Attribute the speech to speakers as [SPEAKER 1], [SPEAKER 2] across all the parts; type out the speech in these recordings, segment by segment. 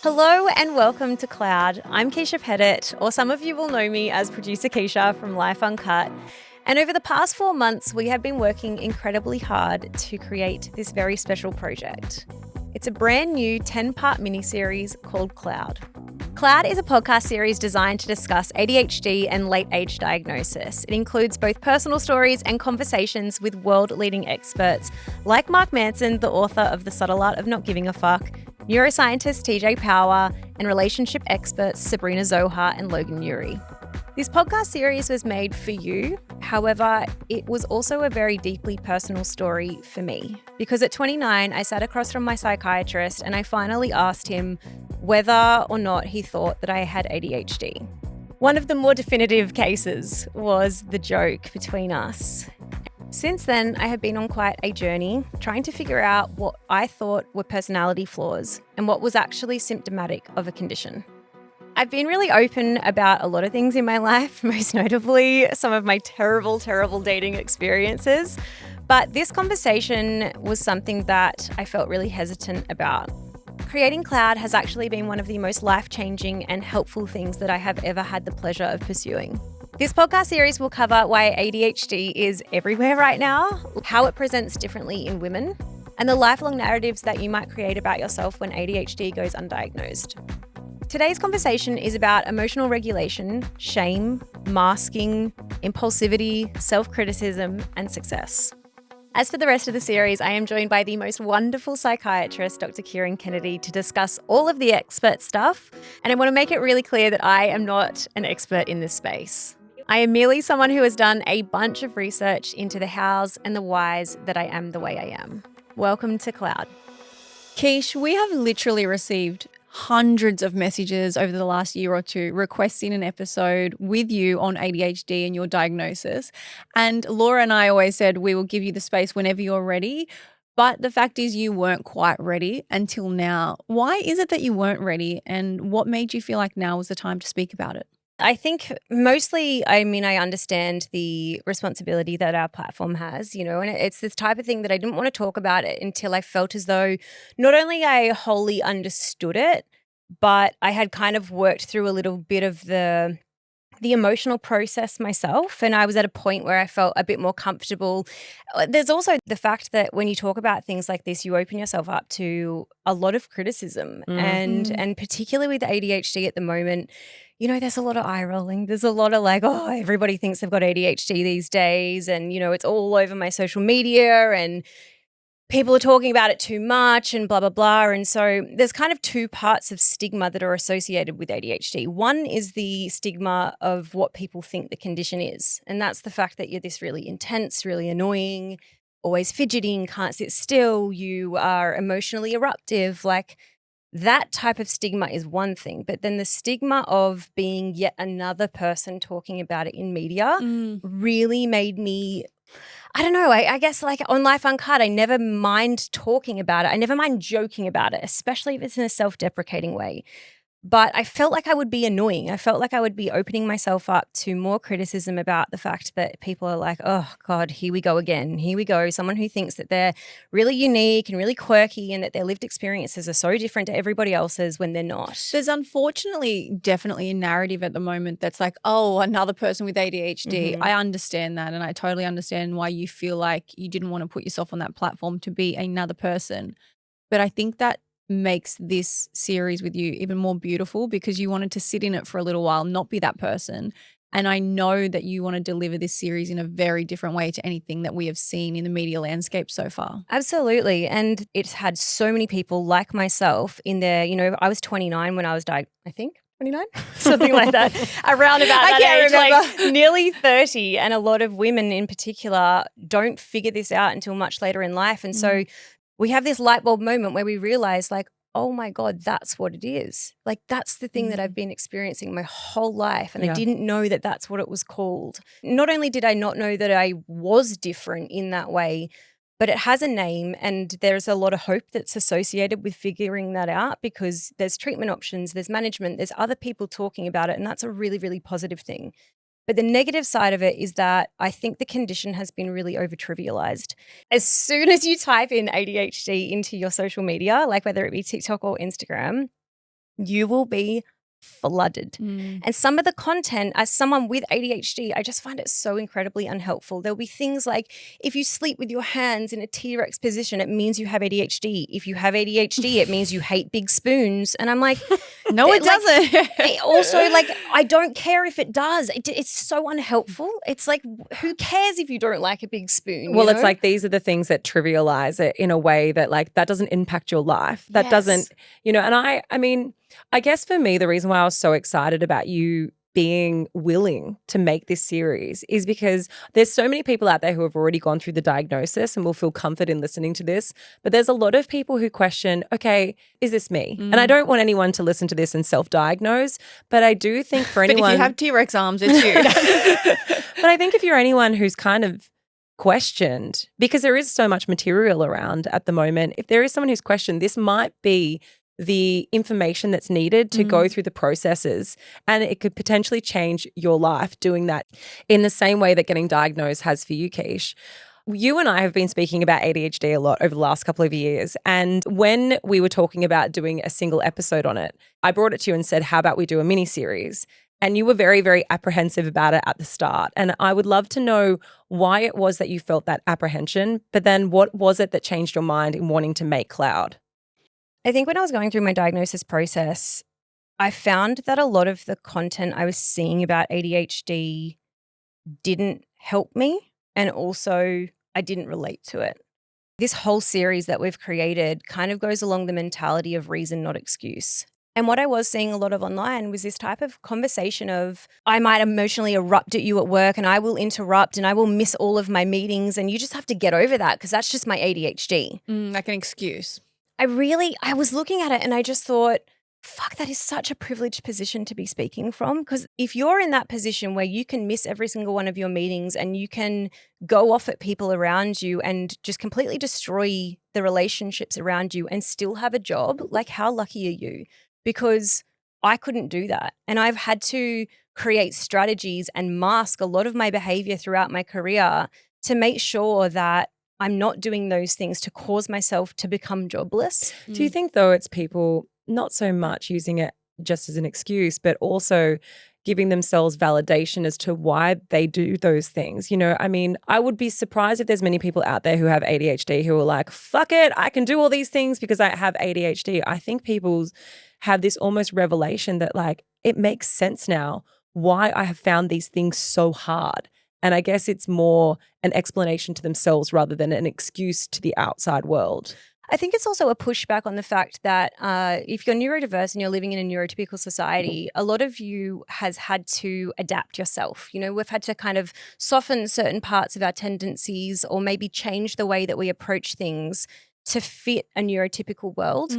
[SPEAKER 1] Hello and welcome to Cloud. I'm Keisha Pettit, or some of you will know me as producer Keisha from Life Uncut. And over the past 4 months, we have been working incredibly hard to create this very special project. It's a brand new 10-part miniseries called Cloud. Cloud is a podcast series designed to discuss ADHD and late-age diagnosis. It includes both personal stories and conversations with world-leading experts like Mark Manson, the author of The Subtle Art of Not Giving a Fuck, neuroscientist TJ Power, and relationship experts Sabrina, Zohar, and Logan. This podcast series was made for you. However, it was also a very deeply personal story for me because at 29, I sat across from my psychiatrist and I finally asked him whether or not he thought that I had ADHD. One of the more definitive cases was the joke between us. Since then, I have been on quite a journey trying to figure out what I thought were personality flaws and what was actually symptomatic of a condition. I've been really open about a lot of things in my life, most notably some of my terrible, terrible dating experiences. But this conversation was something that I felt really hesitant about. Creating Cloud has actually been one of the most life-changing and helpful things that I have ever had the pleasure of pursuing. This podcast series will cover why ADHD is everywhere right now, how it presents differently in women, and the lifelong narratives that you might create about yourself when ADHD goes undiagnosed. Today's conversation is about emotional regulation, shame, masking, impulsivity, self-criticism, and success. As for the rest of the series, I am joined by the most wonderful psychiatrist, Dr. Kieran Kennedy, to discuss all of the expert stuff. And I want to make it really clear that I am not an expert in this space. I am merely someone who has done a bunch of research into the hows and the whys that I am the way I am. Welcome to Cloud.
[SPEAKER 2] Keish, we have literally received hundreds of messages over the last year or two requesting an episode with you on ADHD and your diagnosis. And Laura and I always said we will give you the space whenever you're ready. But the fact is you weren't quite ready until now. Why is it that you weren't ready, and what made you feel like now was the time to speak about it?
[SPEAKER 1] I think mostly, I understand the responsibility that our platform has, and it's this type of thing that I didn't want to talk about it until I felt as though not only I wholly understood it, but I had kind of worked through a little bit of the emotional process myself, and I was at a point where I felt a bit more comfortable. There's also the fact that when you talk about things like this, you open yourself up to a lot of criticism, and particularly with ADHD at the moment, there's a lot of eye rolling. There's a lot of like, oh, everybody thinks they've got ADHD these days, and it's all over my social media, and people are talking about it too much and blah, blah, blah. And so there's kind of two parts of stigma that are associated with ADHD. One is the stigma of what people think the condition is. And that's the fact that you're this really intense, really annoying, always fidgeting, can't sit still, you are emotionally eruptive. Like that type of stigma is one thing. But then the stigma of being yet another person talking about it in media really made me, I don't know, I guess like on Life Uncut, I never mind talking about it. I never mind joking about it, especially if it's in a self-deprecating way. But I felt like I would be annoying. I felt like I would be opening myself up to more criticism about the fact that people are like, oh God, here we go again. Here we go. Someone who thinks that they're really unique and really quirky and that their lived experiences are so different to everybody else's when they're not.
[SPEAKER 2] There's unfortunately definitely a narrative at the moment that's like, oh, another person with ADHD. I understand that, and I totally understand why you feel like you didn't want to put yourself on that platform to be another person. But I think that makes this series with you even more beautiful because you wanted to sit in it for a little while, not be that person. And I know that you want to deliver this series in a very different way to anything that we have seen in the media landscape so far.
[SPEAKER 1] Absolutely. And it's had so many people like myself in there. I was 29 when I was diagnosed, I think. 29? Something like that. Around about that age, like nearly 30. And a lot of women in particular don't figure this out until much later in life. And so we have this light bulb moment where we realize like, oh my God, that's what it is. Like that's the thing that I've been experiencing my whole life. And I didn't know that that's what it was called. Not only did I not know that I was different in that way, but it has a name and there's a lot of hope that's associated with figuring that out because there's treatment options, there's management, there's other people talking about it. And that's a really, really positive thing. But the negative side of it is that I think the condition has been really over-trivialized. As soon as you type in ADHD into your social media, like whether it be TikTok or Instagram, you will be flooded. And some of the content, as someone with ADHD, I just find it so incredibly unhelpful. There'll be things like, if you sleep with your hands in a T-Rex position, it means you have ADHD. If you have ADHD, it means you hate big spoons. And I'm like,
[SPEAKER 2] no, it doesn't.
[SPEAKER 1] Also, like, I don't care if it does. It's so unhelpful. It's like, who cares if you don't like a big spoon?
[SPEAKER 3] Well,
[SPEAKER 1] you
[SPEAKER 3] it's
[SPEAKER 1] know?
[SPEAKER 3] like these are the things that trivialize it in a way that like that doesn't impact your life. That doesn't, and I mean, I guess for me, the reason why I was so excited about you being willing to make this series is because there's so many people out there who have already gone through the diagnosis and will feel comfort in listening to this. But there's a lot of people who question, okay, is this me? And I don't want anyone to listen to this and self-diagnose, but I do think for anyone—
[SPEAKER 2] But if you have T-Rex arms, it's you.
[SPEAKER 3] But I think if you're anyone who's kind of questioned, because there is so much material around at the moment, if there is someone who's questioned, this might be the information that's needed to go through the processes, and it could potentially change your life doing that in the same way that getting diagnosed has for you, Keish. You and I have been speaking about ADHD a lot over the last couple of years. And when we were talking about doing a single episode on it, I brought it to you and said, how about we do a mini series? And you were very, very apprehensive about it at the start. And I would love to know why it was that you felt that apprehension, but then what was it that changed your mind in wanting to make Cloud?
[SPEAKER 1] I think when I was going through my diagnosis process, I found that a lot of the content I was seeing about ADHD didn't help me, and also I didn't relate to it. This whole series that we've created kind of goes along the mentality of reason, not excuse. And what I was seeing a lot of online was this type of conversation of, I might emotionally erupt at you at work and I will interrupt and I will miss all of my meetings, and you just have to get over that because that's just my ADHD.
[SPEAKER 2] Like an excuse.
[SPEAKER 1] I was looking at it and I just thought, fuck, that is such a privileged position to be speaking from. Because if you're in that position where you can miss every single one of your meetings and you can go off at people around you and just completely destroy the relationships around you and still have a job, like how lucky are you? Because I couldn't do that. And I've had to create strategies and mask a lot of my behavior throughout my career to make sure that I'm not doing those things to cause myself to become jobless.
[SPEAKER 3] Do you think, though, it's people not so much using it just as an excuse, but also giving themselves validation as to why they do those things? I mean, I would be surprised if there's many people out there who have ADHD who are like, fuck it, I can do all these things because I have ADHD. I think people have this almost revelation that like, it makes sense now why I have found these things so hard. And I guess it's more an explanation to themselves rather than an excuse to the outside world.
[SPEAKER 1] I think it's also a pushback on the fact that if you're neurodiverse and you're living in a neurotypical society, a lot of you has had to adapt yourself. We've had to kind of soften certain parts of our tendencies or maybe change the way that we approach things to fit a neurotypical world.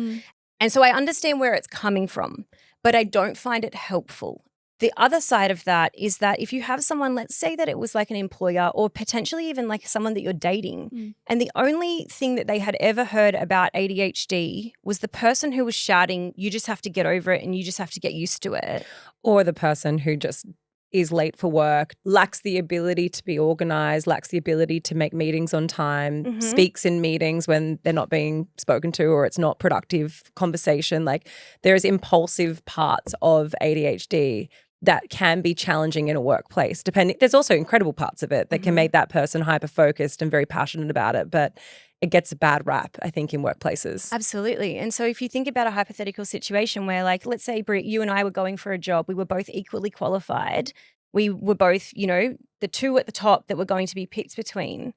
[SPEAKER 1] And so I understand where it's coming from, but I don't find it helpful. The other side of that is that if you have someone, let's say that it was like an employer or potentially even like someone that you're dating, and the only thing that they had ever heard about ADHD was the person who was shouting, you just have to get over it and you just have to get used to it.
[SPEAKER 3] Or the person who just is late for work, lacks the ability to be organized, lacks the ability to make meetings on time, speaks in meetings when they're not being spoken to or it's not productive conversation. Like there's impulsive parts of ADHD that can be challenging in a workplace. There's also incredible parts of it that can make that person hyper-focused and very passionate about it, but it gets a bad rap, I think, in workplaces.
[SPEAKER 1] Absolutely. And so if you think about a hypothetical situation where, like, let's say, Britt, you and I were going for a job, we were both equally qualified. We were both, the two at the top that were going to be picked between.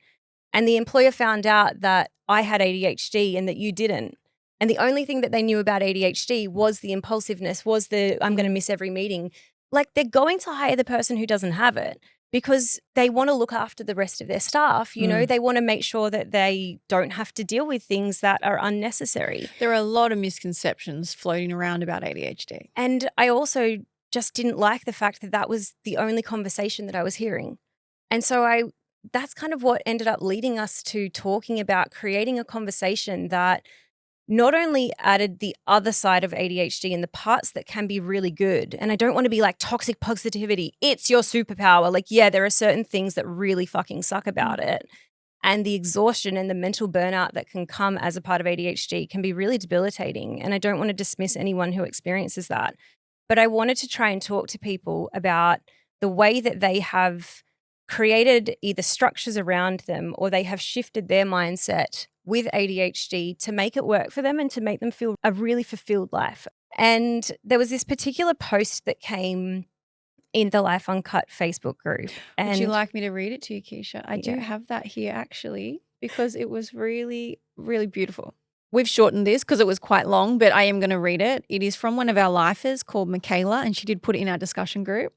[SPEAKER 1] And the employer found out that I had ADHD and that you didn't. And the only thing that they knew about ADHD was the impulsiveness, was the I'm going to miss every meeting. Like, they're going to hire the person who doesn't have it because they want to look after the rest of their staff. They want to make sure that they don't have to deal with things that are unnecessary.
[SPEAKER 2] There are a lot of misconceptions floating around about ADHD.
[SPEAKER 1] And I also just didn't like the fact that that was the only conversation that I was hearing. And so that's kind of what ended up leading us to talking about creating a conversation that not only added the other side of ADHD and the parts that can be really good. And I don't want to be like toxic positivity. It's your superpower. Like, yeah, there are certain things that really fucking suck about it. And the exhaustion and the mental burnout that can come as a part of ADHD can be really debilitating. And I don't want to dismiss anyone who experiences that. But I wanted to try and talk to people about the way that they have created either structures around them or they have shifted their mindset with ADHD to make it work for them and to make them feel a really fulfilled life. And there was this particular post that came in the Life Uncut Facebook group. And
[SPEAKER 2] would you like me to read it to you, Keisha? I do have that here actually, because it was really, really beautiful. We've shortened this because it was quite long, but I am going to read it. It is from one of our lifers called Michaela, and she did put it in our discussion group.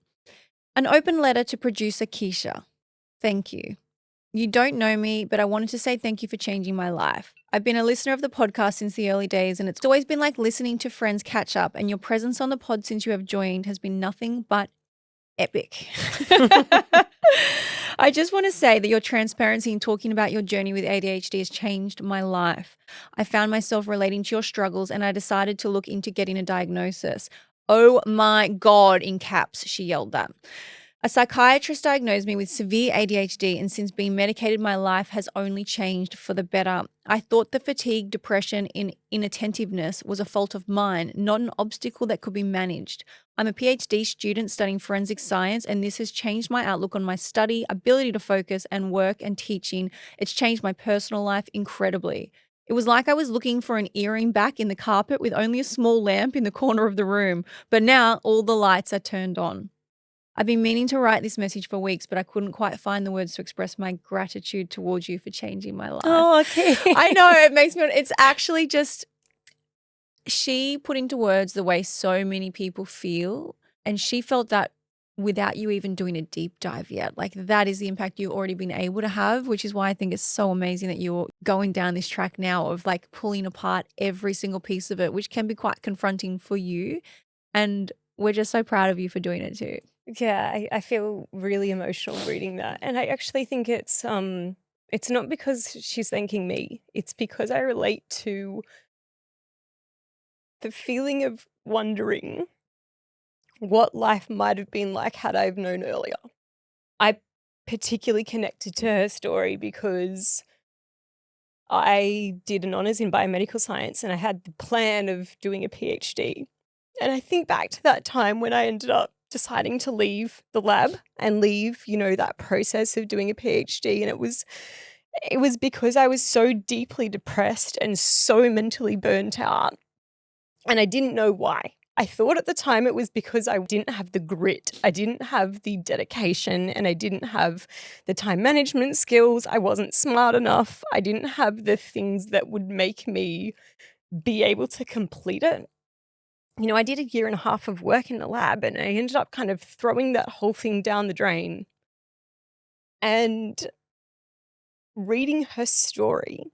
[SPEAKER 2] An open letter to producer Keisha. Thank you. You don't know me, but I wanted to say thank you for changing my life. I've been a listener of the podcast since the early days, and it's always been like listening to friends catch up, and your presence on the pod since you have joined has been nothing but epic. I just want to say that your transparency in talking about your journey with ADHD has changed my life. I found myself relating to your struggles, and I decided to look into getting a diagnosis. Oh my God, in caps, she yelled that. A psychiatrist diagnosed me with severe ADHD, and since being medicated, my life has only changed for the better. I thought the fatigue, depression, and inattentiveness was a fault of mine, not an obstacle that could be managed. I'm a PhD student studying forensic science, and this has changed my outlook on my study, ability to focus, and work and teaching. It's changed my personal life incredibly. It was like I was looking for an earring back in the carpet with only a small lamp in the corner of the room, but now all the lights are turned on. I've been meaning to write this message for weeks, but I couldn't quite find the words to express my gratitude towards you for changing my life.
[SPEAKER 1] Oh, okay.
[SPEAKER 2] I know, it makes me, it's actually just, she put into words the way so many people feel, and she felt that without you even doing a deep dive yet. Like, that is the impact you've already been able to have, which is why I think it's so amazing that you're going down this track now of like pulling apart every single piece of it, which can be quite confronting for you. And we're just so proud of you for doing it too.
[SPEAKER 1] Yeah, I feel really emotional reading that. And I actually think it's not because she's thanking me. It's because I relate to the feeling of wondering what life might have been like had I have known earlier. I particularly connected to her story because I did an honours in biomedical science and I had the plan of doing a PhD. And I think back to that time when I ended up deciding to leave the lab and leave, that process of doing a PhD. And it was because I was so deeply depressed and so mentally burnt out. And I didn't know why. I thought at the time it was because I didn't have the grit. I didn't have the dedication, and I didn't have the time management skills. I wasn't smart enough. I didn't have the things that would make me be able to complete it. I did 1.5 years of work in the lab, and I ended up kind of throwing that whole thing down the drain. And reading her story,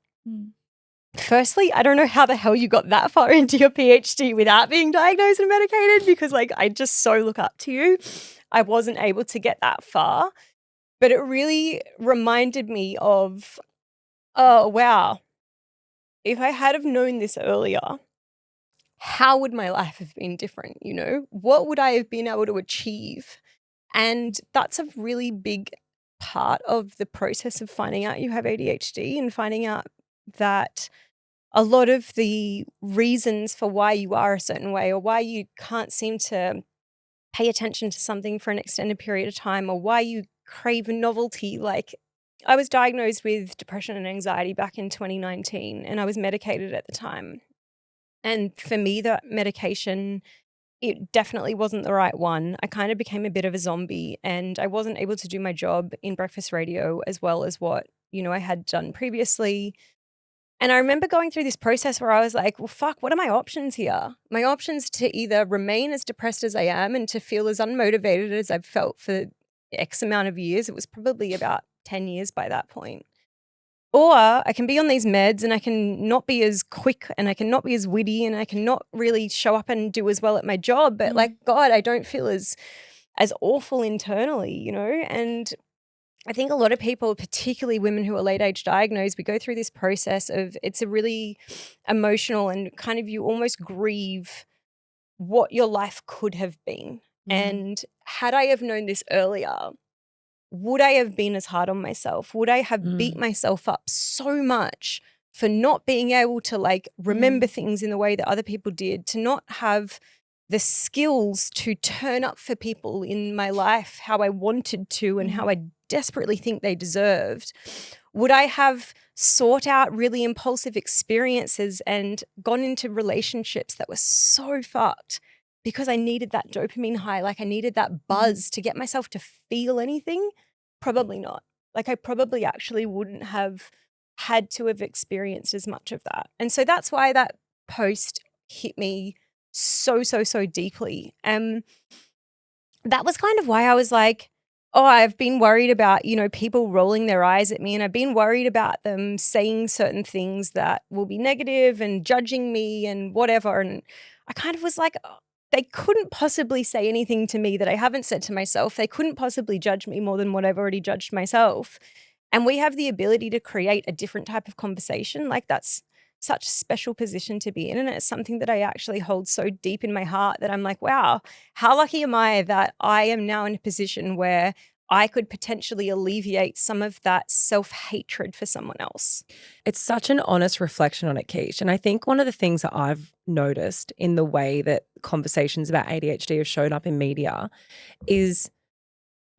[SPEAKER 1] firstly, I don't know how the hell you got that far into your PhD without being diagnosed and medicated, because I just so look up to you. I wasn't able to get that far, but it really reminded me of, oh, wow, if I had have known this earlier, how would my life have been different? What would I have been able to achieve? And that's a really big part of the process of finding out you have ADHD and finding out that a lot of the reasons for why you are a certain way, or why you can't seem to pay attention to something for an extended period of time, or why you crave novelty. Like, I was diagnosed with depression and anxiety back in 2019, and I was medicated at the time. And for me, that medication, it definitely wasn't the right one. I kind of became a bit of a zombie, and I wasn't able to do my job in breakfast radio as well as what, I had done previously. And I remember going through this process where I was like, well, fuck, what are my options here? My options to either remain as depressed as I am and to feel as unmotivated as I've felt for X amount of years. It was probably about 10 years by that point. Or I can be on these meds and I can not be as quick and I can not be as witty and I can not really show up and do as well at my job. But like, God, I don't feel as awful internally, And I think a lot of people, particularly women who are late age diagnosed, we go through this process of, it's a really emotional and kind of, you almost grieve what your life could have been. And had I have known this earlier, would I have been as hard on myself? Would I have beat myself up so much for not being able to like remember things in the way that other people did, to not have the skills to turn up for people in my life how I wanted to and how I desperately think they deserved? Would I have sought out really impulsive experiences and gone into relationships that were so fucked because I needed that dopamine high, like I needed that buzz to get myself to feel anything? Probably not. Like I probably actually wouldn't have had to have experienced as much of that. And so that's why that post hit me so deeply. That was kind of why I was like, oh, I've been worried about, you know, people rolling their eyes at me, and I've been worried about them saying certain things that will be negative and judging me and whatever. And I kind of was like, oh, they couldn't possibly say anything to me that I haven't said to myself. They couldn't possibly judge me more than what I've already judged myself. And we have the ability to create a different type of conversation. Like that's such a special position to be in. And it's something that I actually hold so deep in my heart that I'm like, wow, how lucky am I that I am now in a position where I could potentially alleviate some of that self-hatred for someone else.
[SPEAKER 3] It's such an honest reflection on it, Keish. And I think one of the things that I've noticed in the way that conversations about ADHD have shown up in media is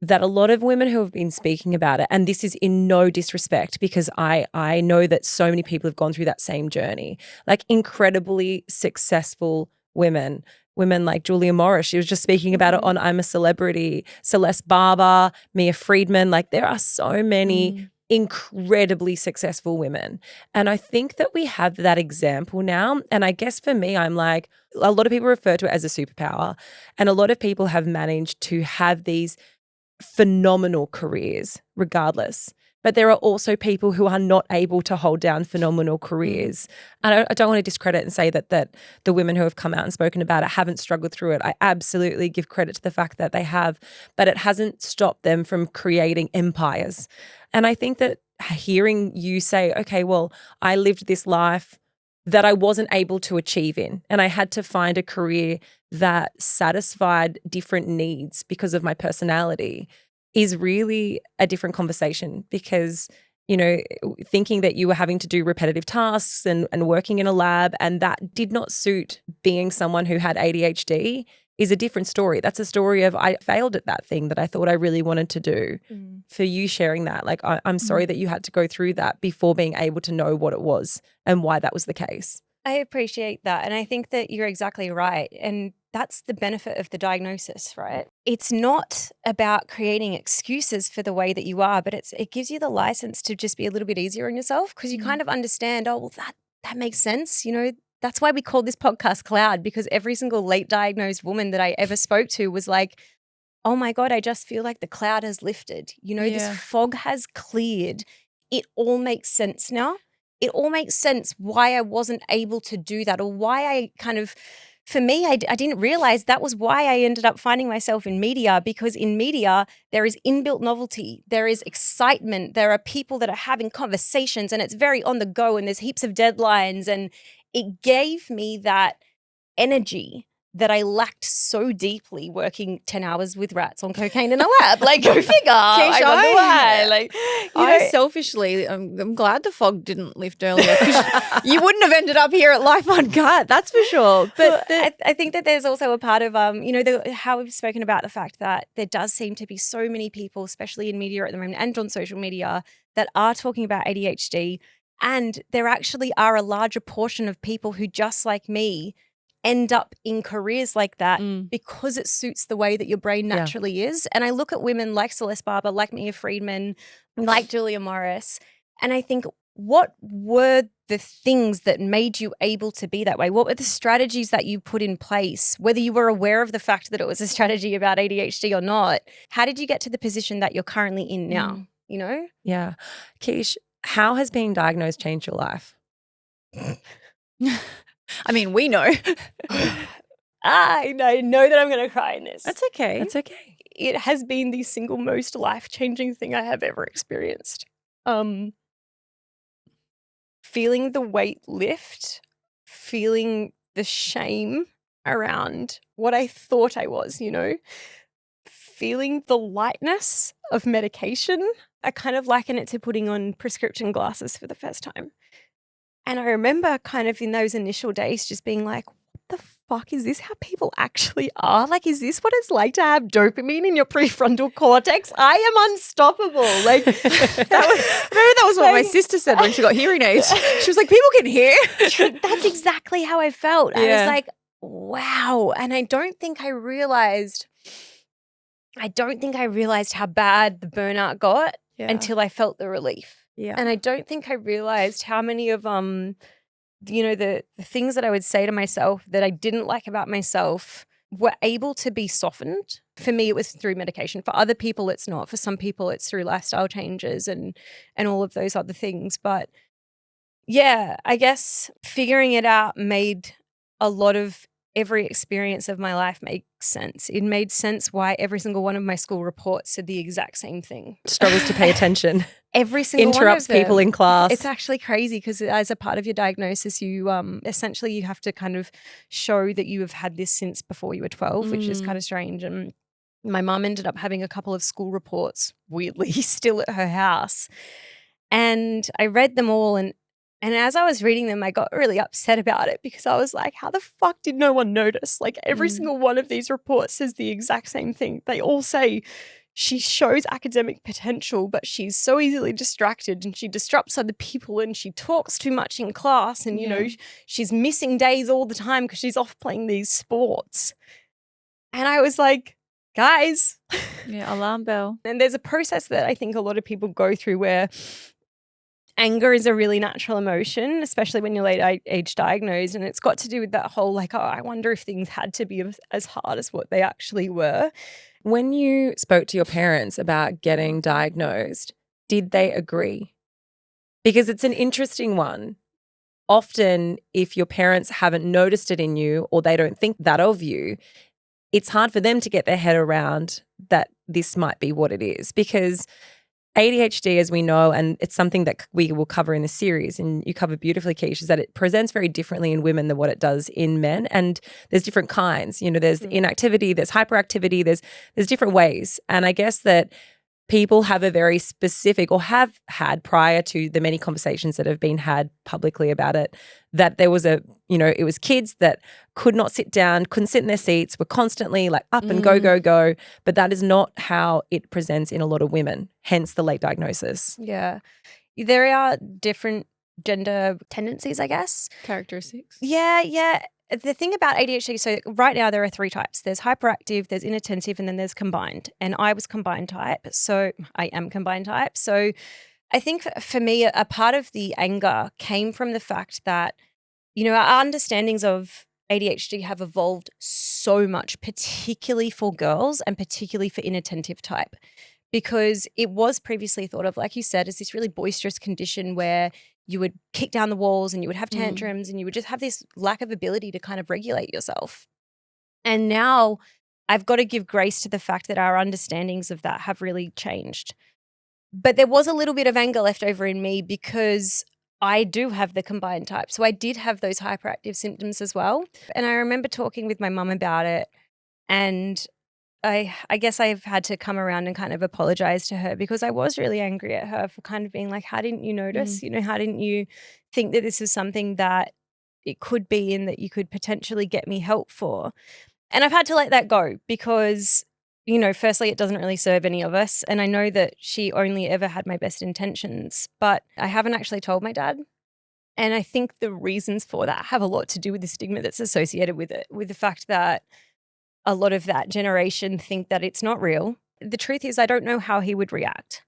[SPEAKER 3] that a lot of women who have been speaking about it, and this is in no disrespect because I know that so many people have gone through that same journey, like incredibly successful women like Julia Morris. She was just speaking about it on I'm a Celebrity, Celeste Barber, Mia Friedman. Like there are so many incredibly successful women. And I think that we have that example now. And I guess for me, I'm like, a lot of people refer to it as a superpower. And a lot of people have managed to have these phenomenal careers regardless. But there are also people who are not able to hold down phenomenal careers. And I don't want to discredit and say that the women who have come out and spoken about it haven't struggled through it. I absolutely give credit to the fact that they have, but it hasn't stopped them from creating empires. And I think that hearing you say, okay, well, I lived this life that I wasn't able to achieve in, and I had to find a career that satisfied different needs because of my personality, is really a different conversation. Because, you know, thinking that you were having to do repetitive tasks and working in a lab and that did not suit being someone who had ADHD is a different story. That's a story of I failed at that thing that I thought I really wanted to do. For you sharing that, like I'm sorry that you had to go through that before being able to know what it was and why that was the case.
[SPEAKER 1] I appreciate that. And I think that you're exactly right. And that's the benefit of the diagnosis, right? It's not about creating excuses for the way that you are, but it gives you the license to just be a little bit easier on yourself, because you kind of understand, oh, well, that makes sense. You know, that's why we call this podcast Cloud, because every single late diagnosed woman that I ever spoke to was like, oh my God, I just feel like the cloud has lifted. You know, this fog has cleared. It all makes sense now. It all makes sense why I wasn't able to do that, or why I kind of, for me, I didn't realize that was why I ended up finding myself in media, because in media, there is inbuilt novelty, there is excitement, there are people that are having conversations and it's very on the go and there's heaps of deadlines, and it gave me that energy that I lacked so deeply working 10 hours with rats on cocaine in a lab. Like, go figure. I wonder why. Like,
[SPEAKER 2] I selfishly, I'm glad the fog didn't lift earlier, because you wouldn't have ended up here at Life Uncut, that's for sure. But
[SPEAKER 1] I think that there's also a part of, you know, how we've spoken about the fact that there does seem to be so many people, especially in media at the moment and on social media, that are talking about ADHD. And there actually are a larger portion of people who, just like me, end up in careers like that because it suits the way that your brain naturally is. And I look at women like Celeste Barber, like Mia Friedman, like Julia Morris, and I think, what were the things that made you able to be that way? What were the strategies that you put in place, whether you were aware of the fact that it was a strategy about ADHD or not? How did you get to the position that you're currently in now, you know?
[SPEAKER 3] Yeah. Keish, how has being diagnosed changed your life?
[SPEAKER 2] I mean, we know.
[SPEAKER 1] I know that I'm going to cry in this.
[SPEAKER 2] That's okay.
[SPEAKER 3] That's okay.
[SPEAKER 1] it has been the single most life-changing thing I have ever experienced. Feeling the weight lift, feeling the shame around what I thought I was, feeling the lightness of medication. I kind of liken it to putting on prescription glasses for the first time. And I remember kind of in those initial days just being like, what the fuck, is this how people actually are? Like, is this what it's like to have dopamine in your prefrontal cortex? I am unstoppable. Like,
[SPEAKER 2] that was what my sister said when she got hearing aids. She was like, people can hear.
[SPEAKER 1] That's exactly how I felt. I was like, wow. And I don't think I realized how bad the burnout got until I felt the relief.
[SPEAKER 2] Yeah.
[SPEAKER 1] And I don't think I realized how many of the things that I would say to myself that I didn't like about myself were able to be softened. For me, it was through medication. For other people, it's not. For some people, it's through lifestyle changes and all of those other things. But yeah, I guess figuring it out made a lot of every experience of my life make sense. It made sense why every single one of my school reports said the exact same thing.
[SPEAKER 3] Struggles to pay attention.
[SPEAKER 1] Every single
[SPEAKER 3] Interrupts
[SPEAKER 1] one of them.
[SPEAKER 3] people in class.
[SPEAKER 1] It's actually crazy because as a part of your diagnosis, you essentially you have to kind of show that you have had this since before you were 12, which is kind of strange. And my mum ended up having a couple of school reports, weirdly, still at her house. And I read them all, and as I was reading them, I got really upset about it because I was like, how the fuck did no one notice? Like every single one of these reports says the exact same thing. They all say she shows academic potential, but she's so easily distracted and she disrupts other people and she talks too much in class and, she's missing days all the time because she's off playing these sports. And I was like, guys.
[SPEAKER 2] Yeah, alarm bell.
[SPEAKER 1] And there's a process that I think a lot of people go through where anger is a really natural emotion, especially when you're late age diagnosed. And it's got to do with that whole like, oh, I wonder if things had to be as hard as what they actually were.
[SPEAKER 3] When you spoke to your parents about getting diagnosed, did they agree? Because it's an interesting one. Often, if your parents haven't noticed it in you or they don't think that of you, it's hard for them to get their head around that this might be what it is. Because ADHD, as we know, and it's something that we will cover in the series, and you cover beautifully, Keish, is that it presents very differently in women than what it does in men. And there's different kinds. There's inactivity, there's hyperactivity, there's different ways. And I guess that people have a very specific, or have had prior to the many conversations that have been had publicly about it, that there was it was kids that could not sit down, couldn't sit in their seats, were constantly like up and go. But that is not how it presents in a lot of women, hence the late diagnosis.
[SPEAKER 1] Yeah. There are different gender tendencies, I guess.
[SPEAKER 2] Characteristics.
[SPEAKER 1] Yeah. The thing about ADHD, so right now there are 3 types. There's hyperactive, there's inattentive, and then there's combined. And I was combined type, so I am combined type. So I think for me, a part of the anger came from the fact that, our understandings of ADHD have evolved so much, particularly for girls and particularly for inattentive type, because it was previously thought of, like you said, as this really boisterous condition where you would kick down the walls and you would have tantrums and you would just have this lack of ability to kind of regulate yourself. And now I've got to give grace to the fact that our understandings of that have really changed. But there was a little bit of anger left over in me because I do have the combined type. So I did have those hyperactive symptoms as well. And I remember talking with my mum about it, and I guess I've had to come around and kind of apologize to her because I was really angry at her for kind of being like, how didn't you notice? How didn't you think that this is something that it could be and that you could potentially get me help for? And I've had to let that go because, firstly, it doesn't really serve any of us. And I know that she only ever had my best intentions, but I haven't actually told my dad. And I think the reasons for that have a lot to do with the stigma that's associated with it, with the fact that a lot of that generation think that it's not real. The truth is, I don't know how he would react,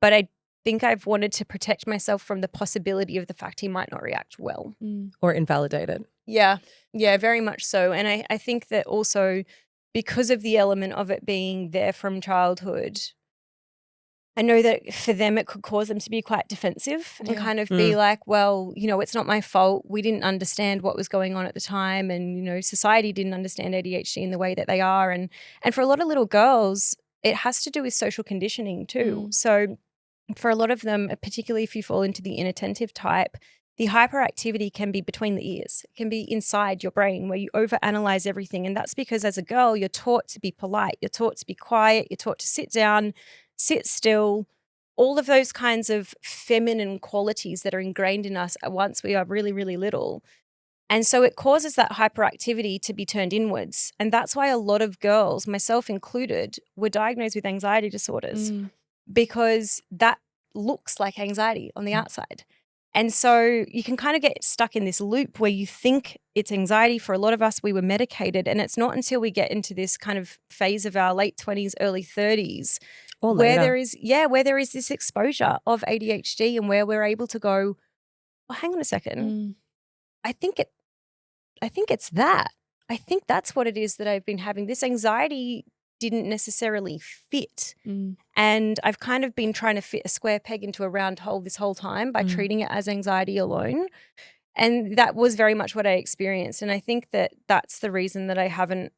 [SPEAKER 1] but I think I've wanted to protect myself from the possibility of the fact he might not react well.
[SPEAKER 3] Or invalidate it.
[SPEAKER 1] Yeah, very much so. And I think that also because of the element of it being there from childhood, I know that for them it could cause them to be quite defensive and kind of be like, well, it's not my fault. We didn't understand what was going on at the time, and society didn't understand ADHD in the way that they are. And for a lot of little girls, it has to do with social conditioning too. So for a lot of them, particularly if you fall into the inattentive type, the hyperactivity can be between the ears. It can be inside your brain where you overanalyze everything. And that's because as a girl, you're taught to be polite. You're taught to be quiet. You're taught to sit down, sit still, all of those kinds of feminine qualities that are ingrained in us once we are really, really little. And so it causes that hyperactivity to be turned inwards. And that's why a lot of girls, myself included, were diagnosed with anxiety disorders because that looks like anxiety on the outside. And so you can kind of get stuck in this loop where you think it's anxiety. For a lot of us, we were medicated. And it's not until we get into this kind of phase of our late 20s, early 30s where there is this exposure of ADHD and where we're able to go, well, hang on a second. I think it's that. I think that's what it is that I've been having. This anxiety didn't necessarily fit. And I've kind of been trying to fit a square peg into a round hole this whole time by treating it as anxiety alone. And that was very much what I experienced. And I think that that's the reason that I haven't,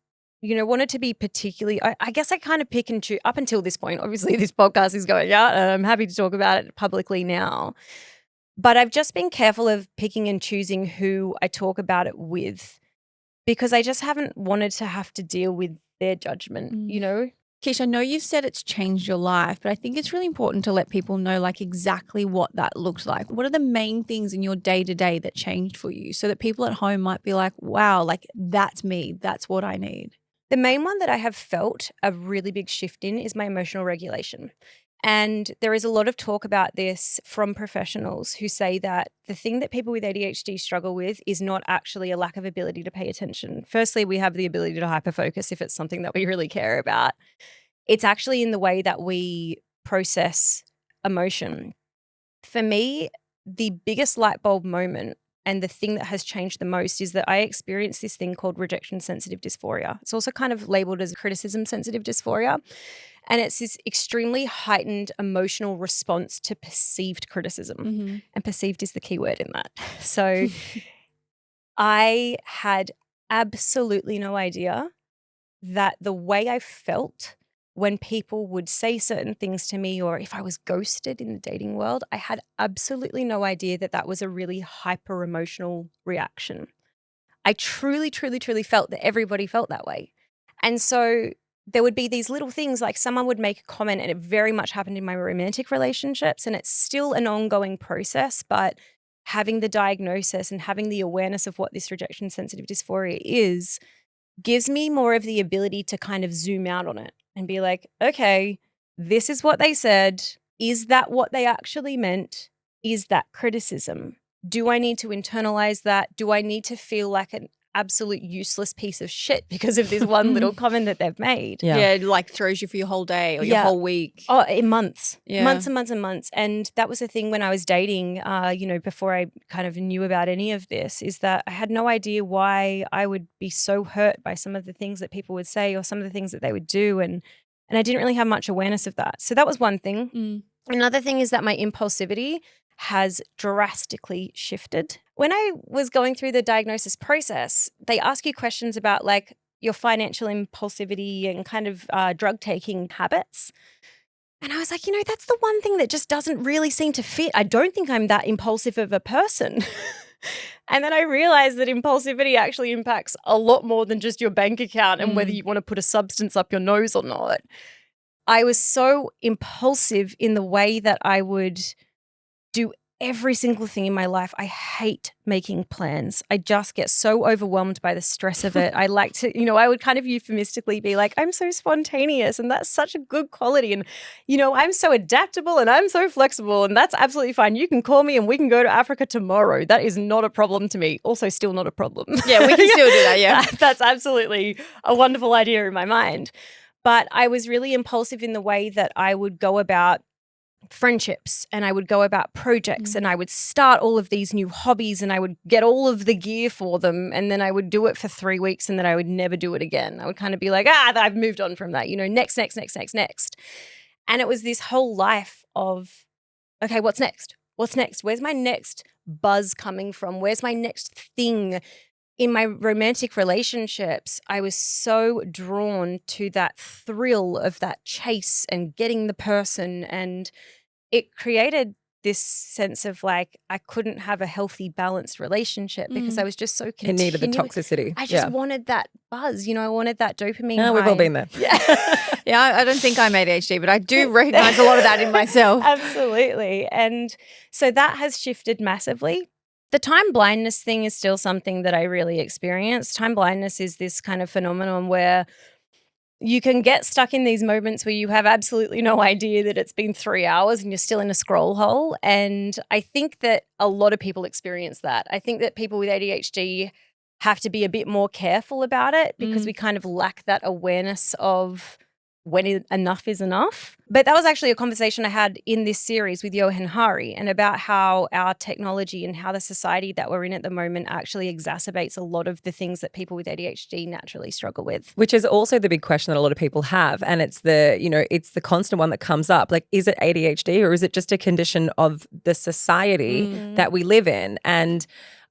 [SPEAKER 1] wanted to be particularly, I guess I kind of pick and choose up until this point. Obviously, this podcast is going out and I'm happy to talk about it publicly now. But I've just been careful of picking and choosing who I talk about it with because I just haven't wanted to have to deal with their judgment,
[SPEAKER 2] Keisha, I know you've said it's changed your life, but I think it's really important to let people know like exactly what that looks like. What are the main things in your day-to-day that changed for you so that people at home might be like, wow, like that's me. That's what I need.
[SPEAKER 1] The main one that I have felt a really big shift in is my emotional regulation. And there is a lot of talk about this from professionals who say that the thing that people with ADHD struggle with is not actually a lack of ability to pay attention. Firstly, we have the ability to hyperfocus if it's something that we really care about. It's actually in the way that we process emotion. For me, the biggest light bulb moment and the thing that has changed the most is that I experienced this thing called rejection sensitive dysphoria. It's also kind of labeled as criticism sensitive dysphoria. And it's this extremely heightened emotional response to perceived criticism. And perceived is the key word in that. So I had absolutely no idea that the way I felt when people would say certain things to me or if I was ghosted in the dating world, I had absolutely no idea that that was a really hyper emotional reaction. I truly, truly, truly felt that everybody felt that way. And so there would be these little things like someone would make a comment, and it very much happened in my romantic relationships, and it's still an ongoing process, but having the diagnosis and having the awareness of what this rejection sensitive dysphoria is gives me more of the ability to kind of zoom out on it and be like, okay, this is what they said. Is that what they actually meant? Is that criticism? Do I need to internalize that? Do I need to feel like an absolute useless piece of shit because of this one little comment that they've made?
[SPEAKER 2] Yeah, it like throws you for your whole day or your whole week.
[SPEAKER 1] Oh, in months. Months and months and months. And that was the thing when I was dating, before I kind of knew about any of this, is that I had no idea why I would be so hurt by some of the things that people would say or some of the things that they would do. And I didn't really have much awareness of that. So that was one thing. Another thing is that my impulsivity has drastically shifted. When I was going through the diagnosis process, they ask you questions about like your financial impulsivity and kind of drug taking habits. And I was like, that's the one thing that just doesn't really seem to fit. I don't think I'm that impulsive of a person. And then I realized that impulsivity actually impacts a lot more than just your bank account and whether you want to put a substance up your nose or not. I was so impulsive in the way that I would do every single thing in my life. I hate making plans. I just get so overwhelmed by the stress of it. I like to, I would kind of euphemistically be like, I'm so spontaneous and that's such a good quality. And, I'm so adaptable and I'm so flexible and that's absolutely fine. You can call me and we can go to Africa tomorrow. That is not a problem to me. Also still not a problem.
[SPEAKER 2] Yeah, we can still do that. Yeah.
[SPEAKER 1] That's absolutely a wonderful idea in my mind. But I was really impulsive in the way that I would go about friendships and I would go about projects and I would start all of these new hobbies and I would get all of the gear for them and then I would do it for 3 weeks and then I would never do it again. I would kind of be like, I've moved on from that, next. And it was this whole life of, okay, what's next? What's next? Where's my next buzz coming from? Where's my next thing? in my romantic relationships, I was so drawn to that thrill of that chase and getting the person. And it created this sense of like I couldn't have a healthy, balanced relationship because I was just so
[SPEAKER 3] It needed the toxicity.
[SPEAKER 1] I just wanted that buzz, I wanted that dopamine high.
[SPEAKER 3] We've all been there.
[SPEAKER 1] Yeah.
[SPEAKER 2] Yeah, I don't think I'm ADHD, but I do recognize a lot of that in myself.
[SPEAKER 1] Absolutely. And so that has shifted massively. The time blindness thing is still something that I really experience. Time blindness is this kind of phenomenon where you can get stuck in these moments where you have absolutely no idea that it's been 3 hours and you're still in a scroll hole. And I think that a lot of people experience that. I think that people with ADHD have to be a bit more careful about it because we kind of lack that awareness of when enough is enough. But that was actually a conversation I had in this series with Johann Hari and about how our technology and how the society that we're in at the moment actually exacerbates a lot of the things that people with ADHD naturally struggle with.
[SPEAKER 3] Which is also the big question that a lot of people have. And it's it's the constant one that comes up. Like, is it ADHD or is it just a condition of the society that we live in? And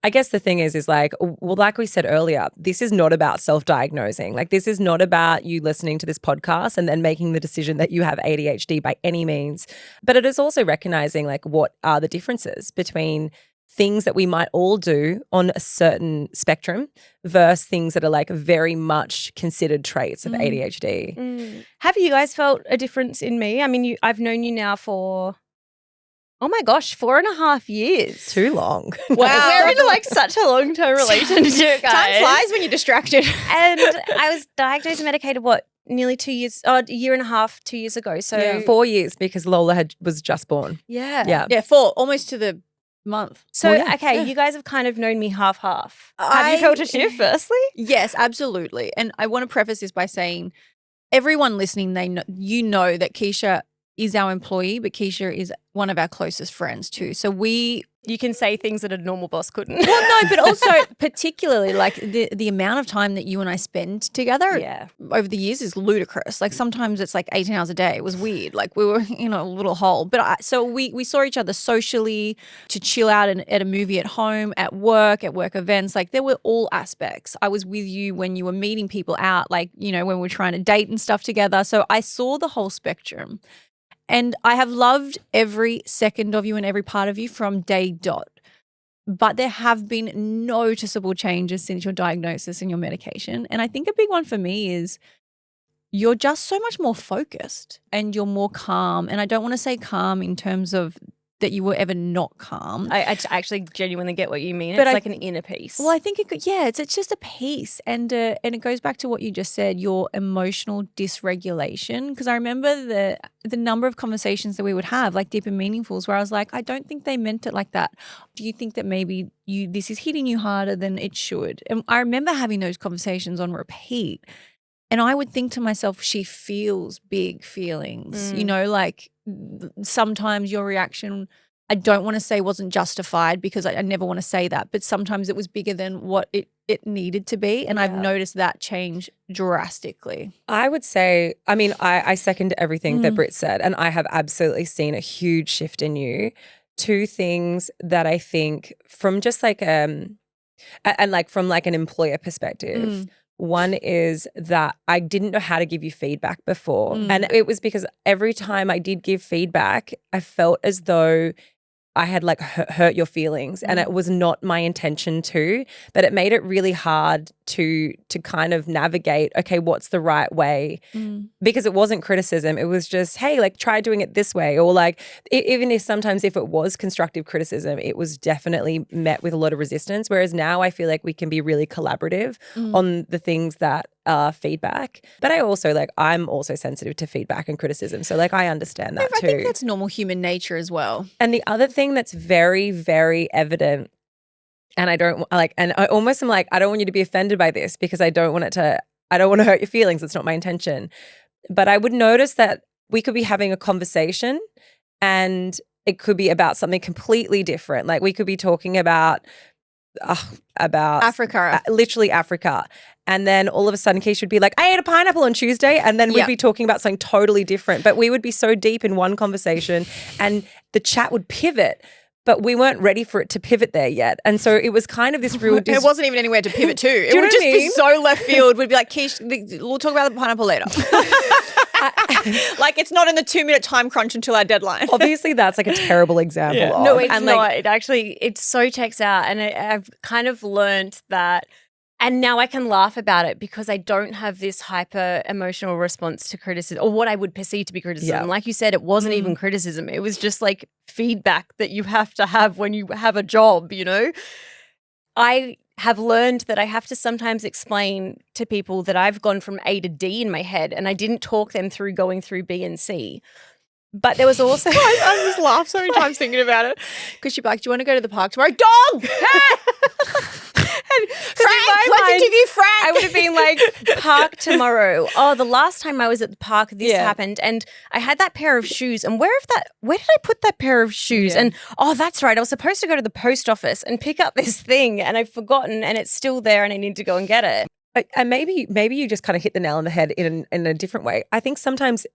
[SPEAKER 3] I guess the thing is like, well, like we said earlier, this is not about self-diagnosing. Like, this is not about you listening to this podcast and then making the decision that you have ADHD by any means. But it is also recognizing like what are the differences between things that we might all do on a certain spectrum versus things that are like very much considered traits of ADHD.
[SPEAKER 1] Have you guys felt a difference in me? I mean, I've known you now for... oh my gosh, 4.5 years.
[SPEAKER 3] Too long.
[SPEAKER 1] Wow. We're in like such a long-term relationship, guys.
[SPEAKER 2] Time flies when you're distracted.
[SPEAKER 1] And I was diagnosed and medicated, nearly 2 years, a year and a half, 2 years ago. So
[SPEAKER 3] 4 years because Lola was just born.
[SPEAKER 1] Yeah.
[SPEAKER 2] Yeah, 4, almost to the month.
[SPEAKER 1] So, you guys have kind of known me half-half. Have you felt a shift firstly?
[SPEAKER 2] Yes, absolutely. And I want to preface this by saying everyone listening, you know that Keisha is our employee, but Keisha is one of our closest friends too. So
[SPEAKER 1] you can say things that a normal boss couldn't.
[SPEAKER 2] Well, no, but also particularly like the amount of time that you and I spend together over the years is ludicrous. Like sometimes it's like 18 hours a day. It was weird. Like we were in a little hole. But so we saw each other socially, to chill out at a movie at home, at work events. Like there were all aspects. I was with you when you were meeting people out, like, when we were trying to date and stuff together. So I saw the whole spectrum. And I have loved every second of you and every part of you from day dot. But there have been noticeable changes since your diagnosis and your medication. And I think a big one for me is you're just so much more focused and you're more calm. And I don't want to say calm in terms of that you were ever not calm.
[SPEAKER 1] I actually genuinely get what you mean. But it's like an inner peace.
[SPEAKER 2] Well, I think it's just a peace, and it goes back to what you just said, your emotional dysregulation. Because I remember the number of conversations that we would have, like deep and meaningfuls, where I was like, I don't think they meant it like that. Do you think that maybe this is hitting you harder than it should? And I remember having those conversations on repeat. And I would think to myself, she feels big feelings, like sometimes your reaction, I don't want to say wasn't justified because I never want to say that, but sometimes it was bigger than what it needed to be. And I've noticed that change drastically.
[SPEAKER 3] I would say, I second everything that Britt said, and I have absolutely seen a huge shift in you. Two things that I think from just like, and like from like an employer perspective, one is that I didn't know how to give you feedback before. And it was because every time I did give feedback, I felt as though I had like hurt your feelings, and it was not my intention to, but it made it really hard to kind of navigate, okay, what's the right way? Because it wasn't criticism. It was just, hey, like try doing it this way. Or like even if sometimes if it was constructive criticism, it was definitely met with a lot of resistance. Whereas now I feel like we can be really collaborative on the things that are feedback. But I'm also sensitive to feedback and criticism. So like I understand that too.
[SPEAKER 2] I think that's normal human nature as well.
[SPEAKER 3] And the other thing that's very, very evident, and I don't like, and I almost am like, I don't want you to be offended by this because I don't want to hurt your feelings. It's not my intention. But I would notice that we could be having a conversation and it could be about something completely different. Like we could be talking about
[SPEAKER 2] Africa,
[SPEAKER 3] literally Africa. And then all of a sudden Keisha would be like, I ate a pineapple on Tuesday. And then we'd be talking about something totally different. But we would be so deep in one conversation and the chat would pivot. but we weren't ready for it to pivot there yet. And so it was kind of this real
[SPEAKER 2] It wasn't even anywhere to pivot to. It
[SPEAKER 3] you
[SPEAKER 2] would
[SPEAKER 3] know
[SPEAKER 2] just
[SPEAKER 3] what I
[SPEAKER 2] be
[SPEAKER 3] mean?
[SPEAKER 2] so left field. We'd be like, Keish, we'll talk about the pineapple later. Like it's not in the 2-minute time crunch until our deadline.
[SPEAKER 3] Obviously, that's like a terrible example of.
[SPEAKER 1] No, it's
[SPEAKER 3] and
[SPEAKER 1] not.
[SPEAKER 3] like,
[SPEAKER 1] It actually, it so checks out. And I've kind of learned that, and now I can laugh about it because I don't have this hyper emotional response to criticism or what I would perceive to be criticism.
[SPEAKER 3] Yeah.
[SPEAKER 1] Like you said, it wasn't even criticism. It was just like feedback that you have to have when you have a job, you know? I have learned that I have to sometimes explain to people that I've gone from A to D in my head and I didn't talk them through going through B and C. But there was also
[SPEAKER 2] I just laugh so many times thinking about it because she'd be like, do you want to go to the park tomorrow? Dog! Frank, let's interview Frank.
[SPEAKER 1] I would have been like, park tomorrow. Oh, the last time I was at the park, this happened. And I had that pair of shoes. And where did I put that pair of shoes?
[SPEAKER 3] Yeah.
[SPEAKER 1] And oh, that's right. I was supposed to go to the post office and pick up this thing and I've forgotten and it's still there and I need to go and get it.
[SPEAKER 3] and maybe you just kind of hit the nail on the head in a different way. I think sometimes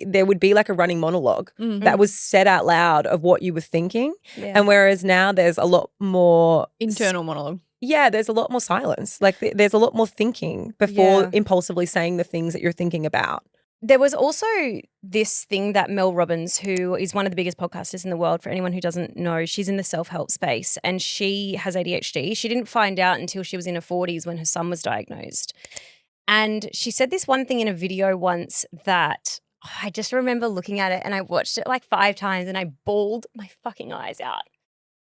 [SPEAKER 3] there would be like a running monologue that was said out loud of what you were thinking.
[SPEAKER 1] Yeah.
[SPEAKER 3] And whereas now there's a lot more
[SPEAKER 2] Internal monologue.
[SPEAKER 3] Yeah, there's a lot more silence. Like there's a lot more thinking before
[SPEAKER 1] Yeah.
[SPEAKER 3] impulsively saying the things that you're thinking about.
[SPEAKER 1] There was also this thing that Mel Robbins, who is one of the biggest podcasters in the world, for anyone who doesn't know, she's in the self-help space and she has ADHD. She didn't find out until she was in her 40s when her son was diagnosed. And she said this one thing in a video once that I just remember looking at it and I watched it like 5 times and I bawled my fucking eyes out.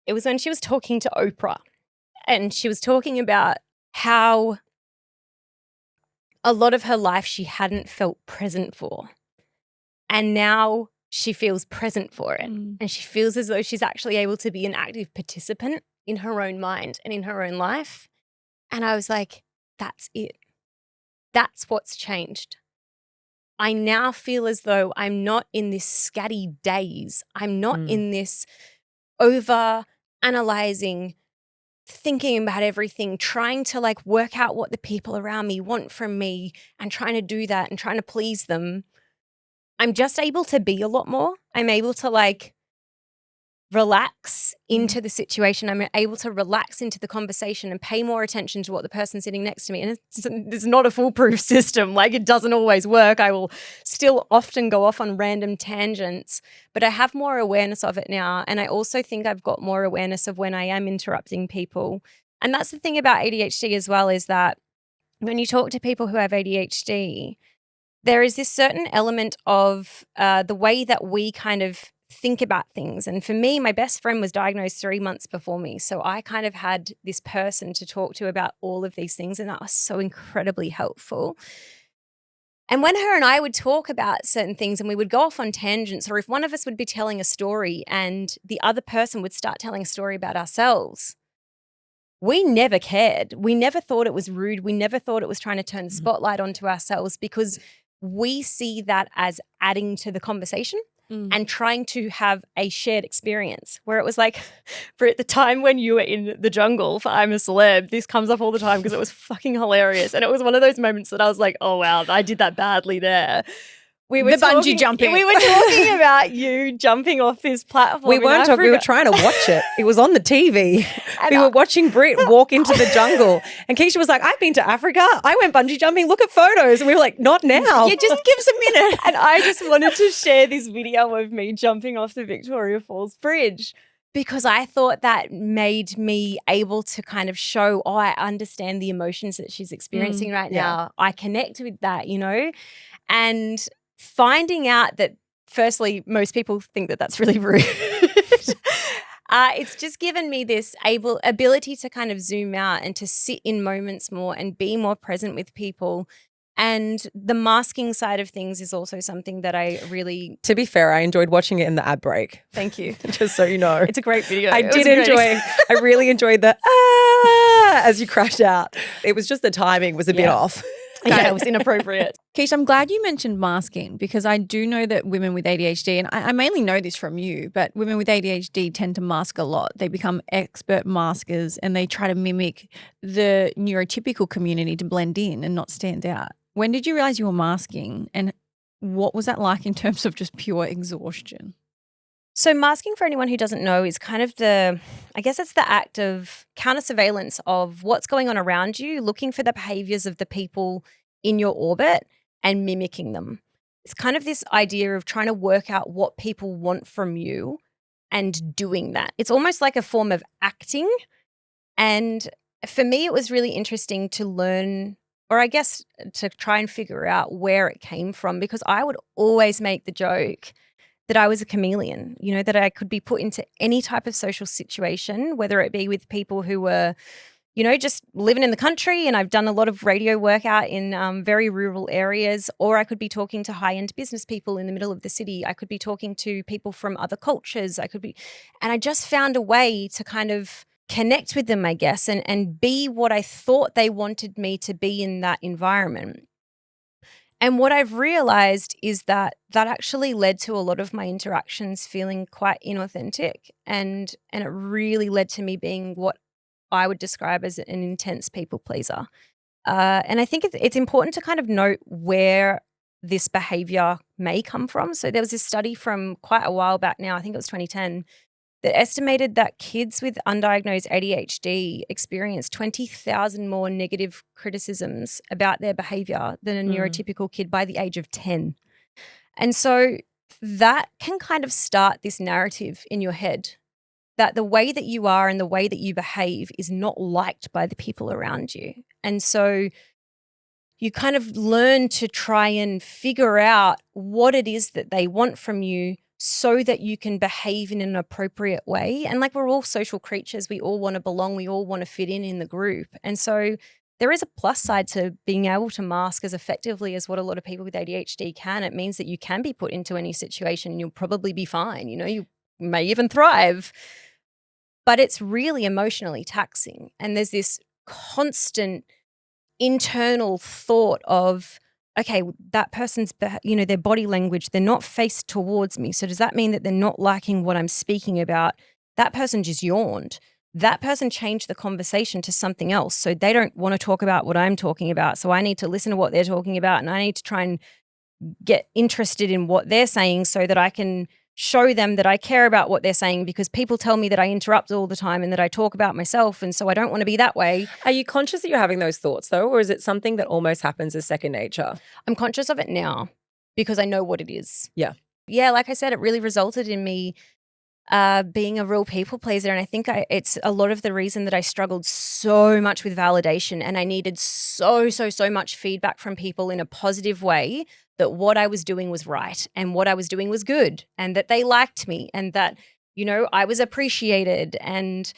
[SPEAKER 1] It was when she was talking to Oprah and she was talking about how a lot of her life she hadn't felt present for. And now she feels present for it. And she feels as though she's actually able to be an active participant in her own mind and in her own life. And I was like, that's it. That's what's changed. I now feel as though I'm not in this scatty daze. I'm not in this over analyzing, thinking about everything, trying to like work out what the people around me want from me and trying to do that and trying to please them. I'm just able to be a lot more. I'm able to like relax into the situation. I'm able to relax into the conversation and pay more attention to what the person sitting next to me. And it's not a foolproof system. Like it doesn't always work. I will still often go off on random tangents, but I have more awareness of it now. And I also think I've got more awareness of when I am interrupting people. And that's the thing about ADHD as well, is that when you talk to people who have ADHD, there is this certain element of the way that we kind of think about things. And for me, my best friend was diagnosed 3 months before me. So I kind of had this person to talk to about all of these things. And that was so incredibly helpful. And when her and I would talk about certain things and we would go off on tangents, or if one of us would be telling a story and the other person would start telling a story about ourselves, we never cared. We never thought it was rude. We never thought it was trying to turn the spotlight onto ourselves, because we see that as adding to the conversation and trying to have a shared experience, where it was like, for at the time when you were in the jungle for I'm a Celeb, this comes up all the time because it was fucking hilarious. And it was one of those moments that I was like, oh, wow, I did that badly there. We were
[SPEAKER 2] bungee jumping.
[SPEAKER 1] We were talking about you jumping off this platform.
[SPEAKER 3] We weren't talking, we were trying to watch it. It was on the TV. We were watching Brit walk into the jungle. And Keisha was like, I've been to Africa. I went bungee jumping. Look at photos. And we were like, not now.
[SPEAKER 2] Yeah, just give us a minute.
[SPEAKER 1] And I just wanted to share this video of me jumping off the Victoria Falls Bridge, because I thought that made me able to kind of show, oh, I understand the emotions that she's experiencing right now. I connect with that, you know? And finding out that, firstly, most people think that that's really rude. It's just given me this ability to kind of zoom out and to sit in moments more and be more present with people. And the masking side of things is also something that I really...
[SPEAKER 3] To be fair, I enjoyed watching it in the ad break.
[SPEAKER 1] Thank you.
[SPEAKER 3] Just so you know.
[SPEAKER 1] It's a great video.
[SPEAKER 3] I really enjoyed the as you crashed out. It was just the timing was a bit off.
[SPEAKER 1] Yeah, it was inappropriate.
[SPEAKER 2] Keish, I'm glad you mentioned masking, because I do know that women with ADHD, and I mainly know this from you, but women with ADHD tend to mask a lot. They become expert maskers and they try to mimic the neurotypical community to blend in and not stand out. When did you realize you were masking, and what was that like in terms of just pure exhaustion?
[SPEAKER 1] So masking, for anyone who doesn't know, is kind of I guess it's the act of counter surveillance of what's going on around you, looking for the behaviors of the people in your orbit and mimicking them. It's kind of this idea of trying to work out what people want from you and doing that. It's almost like a form of acting. And for me, it was really interesting to learn, or I guess to try and figure out where it came from, because I would always make the joke that I was a chameleon, that I could be put into any type of social situation, whether it be with people who were, just living in the country, and I've done a lot of radio work out in very rural areas, or I could be talking to high-end business people in the middle of the city. I could be talking to people from other cultures. And I just found a way to kind of connect with them, I guess, and be what I thought they wanted me to be in that environment. And what I've realized is that actually led to a lot of my interactions feeling quite inauthentic, and it really led to me being what I would describe as an intense people pleaser. And I think it's important to kind of note where this behavior may come from. So there was this study from quite a while back now, I think it was 2010, that estimated that kids with undiagnosed ADHD experience 20,000 more negative criticisms about their behavior than a neurotypical kid by the age of 10. And so that can kind of start this narrative in your head that the way that you are and the way that you behave is not liked by the people around you. And so you kind of learn to try and figure out what it is that they want from you, so that you can behave in an appropriate way. And like, we're all social creatures. We all want to belong. We all want to fit in the group. And so there is a plus side to being able to mask as effectively as what a lot of people with ADHD can. It means that you can be put into any situation and you'll probably be fine. You may even thrive. But it's really emotionally taxing. And there's this constant internal thought of, okay, that person's, their body language, they're not faced towards me. So does that mean that they're not liking what I'm speaking about? That person just yawned. That person changed the conversation to something else. So they don't want to talk about what I'm talking about. So I need to listen to what they're talking about, and I need to try and get interested in what they're saying so that I can show them that I care about what they're saying, because people tell me that I interrupt all the time and that I talk about myself, and so I don't want to be that way.
[SPEAKER 3] Are you conscious that you're having those thoughts though, or is it something that almost happens as second nature?
[SPEAKER 1] I'm conscious of it now because I know what it is.
[SPEAKER 3] Yeah.
[SPEAKER 1] Yeah, like I said, it really resulted in me being a real people pleaser, and I think it's a lot of the reason that I struggled so much with validation, and I needed so much feedback from people in a positive way, that what I was doing was right and what I was doing was good, and that they liked me, and that, I was appreciated. And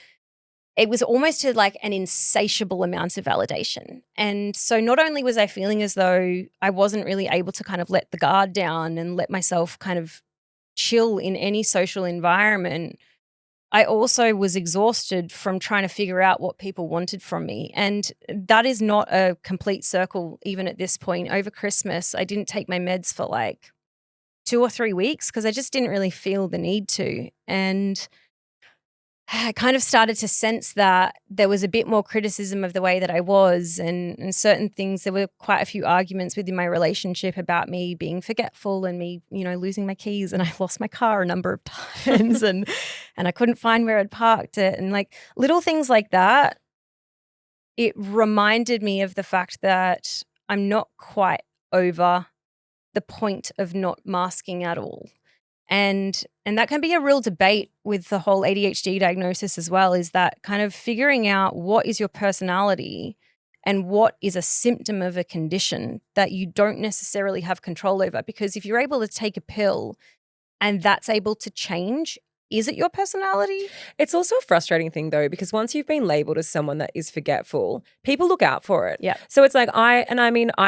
[SPEAKER 1] it was almost like an insatiable amount of validation. And so not only was I feeling as though I wasn't really able to kind of let the guard down and let myself kind of chill in any social environment, I also was exhausted from trying to figure out what people wanted from me. And that is not a complete circle even at this point. Over Christmas, I didn't take my meds for like 2 or 3 weeks because I just didn't really feel the need to. And I kind of started to sense that there was a bit more criticism of the way that I was, and certain things. There were quite a few arguments within my relationship about me being forgetful and me, losing my keys, and I lost my car a number of times and I couldn't find where I'd parked it, and like little things like that. It reminded me of the fact that I'm not quite over the point of not masking at all. And that can be a real debate with the whole ADHD diagnosis as well, is that kind of figuring out what is your personality and what is a symptom of a condition that you don't necessarily have control over. Because if you're able to take a pill and that's able to change, is it your personality?
[SPEAKER 3] It's also a frustrating thing though, because once you've been labeled as someone that is forgetful, people look out for it.
[SPEAKER 1] Yeah.
[SPEAKER 3] So it's like I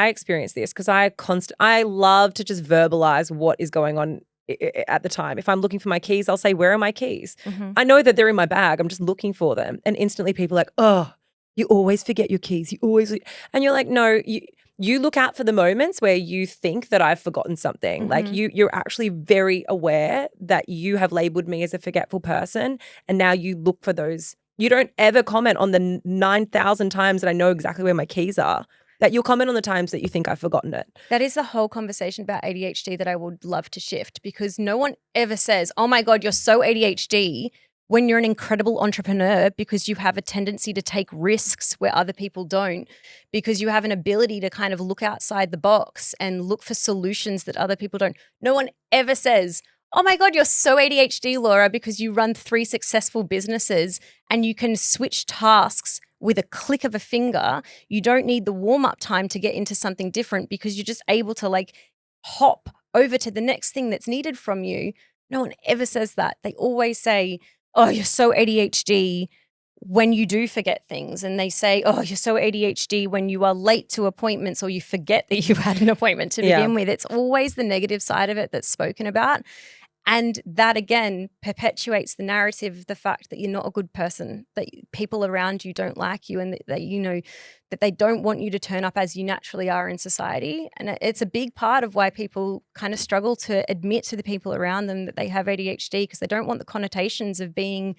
[SPEAKER 3] experience this because I love to just verbalize what is going on at the time. If I'm looking for my keys, I'll say, where are my keys?
[SPEAKER 1] Mm-hmm.
[SPEAKER 3] I know that they're in my bag. I'm just looking for them. And instantly people are like, oh, you always forget your keys. And you're like, no, you look out for the moments where you think that I've forgotten something.
[SPEAKER 1] Mm-hmm.
[SPEAKER 3] Like you're actually very aware that you have labeled me as a forgetful person. And now you look for those. You don't ever comment on the 9,000 times that I know exactly where my keys are. That you'll comment on the times that you think I've forgotten it.
[SPEAKER 1] That is the whole conversation about ADHD that I would love to shift, because no one ever says, oh my God, you're so ADHD, when you're an incredible entrepreneur, because you have a tendency to take risks where other people don't, because you have an ability to kind of look outside the box and look for solutions that other people don't. No one ever says, oh my God, you're so ADHD, Laura, because you run 3 successful businesses and you can switch tasks with a click of a finger. You don't need the warm-up time to get into something different because you're just able to like hop over to the next thing that's needed from you. No one ever says that. They always say, oh, you're so ADHD when you do forget things. And they say, oh, you're so ADHD when you are late to appointments or you forget that you had an appointment to begin with. It's always the negative side of it that's spoken about. And that, again, perpetuates the narrative of the fact that you're not a good person, that people around you don't like you, and that you know that they don't want you to turn up as you naturally are in society. And it's a big part of why people kind of struggle to admit to the people around them that they have ADHD, because they don't want the connotations of being